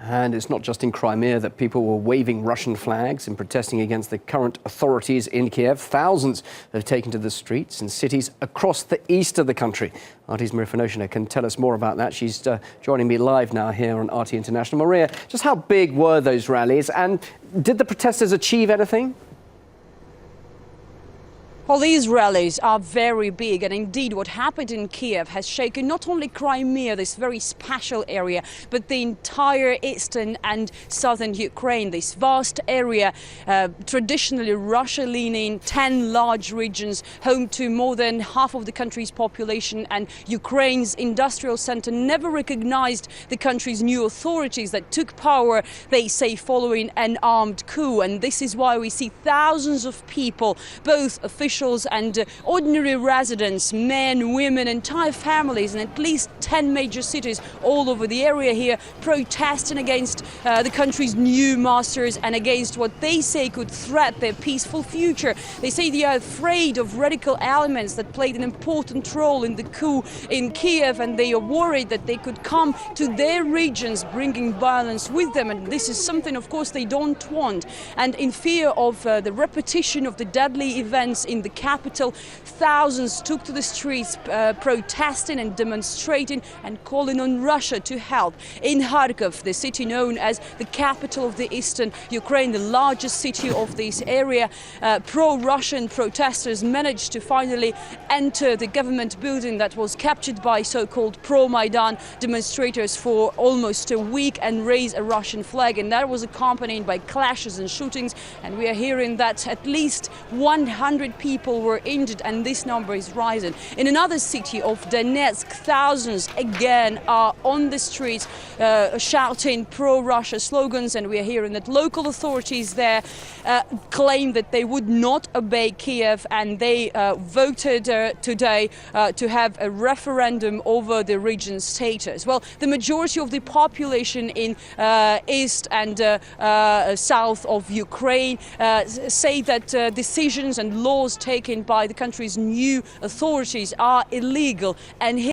And it's not just in Crimea that people were waving Russian flags and protesting against the current authorities in Kiev. Thousands have taken to the streets in cities across the east of the country. RT's Maria Finoshina can tell us more about that. She's joining me live now here on RT International. Maria, just how big were those rallies, and did the protesters achieve anything? Well, these rallies are very big, and indeed what happened in Kiev has shaken not only Crimea, this very special area, but the entire eastern and southern Ukraine, this vast area, traditionally Russia-leaning, 10 large regions, home to more than half of the country's population, and Ukraine's industrial center never recognized the country's new authorities that took power, they say, following an armed coup. And this is why we see thousands of people, both officials and ordinary residents, men, women, entire families in at least 10 major cities all over the area here, protesting against the country's new masters and against what they say could threaten their peaceful future. They say they are afraid of radical elements that played an important role in the coup in Kiev, and they are worried that they could come to their regions bringing violence with them, and this is something of course they don't want. And in fear of the repetition of the deadly events in the capital, thousands took to the streets protesting and demonstrating and calling on Russia to help. In Kharkiv, the city known as the capital of the eastern Ukraine, the largest city of this area, pro-Russian protesters managed to finally enter the government building that was captured by so-called pro-Maidan demonstrators for almost a week and raise a Russian flag, and that was accompanied by clashes and shootings, and we are hearing that at least 100 people were injured, and this number is rising. In another city of Donetsk, thousands again are on the streets shouting pro-Russia slogans, and we are hearing that local authorities there claim that they would not obey Kiev, and they voted today to have a referendum over the region's status. Well, the majority of the population in east and south of Ukraine say that decisions and laws taken by the country's new authorities are illegal, and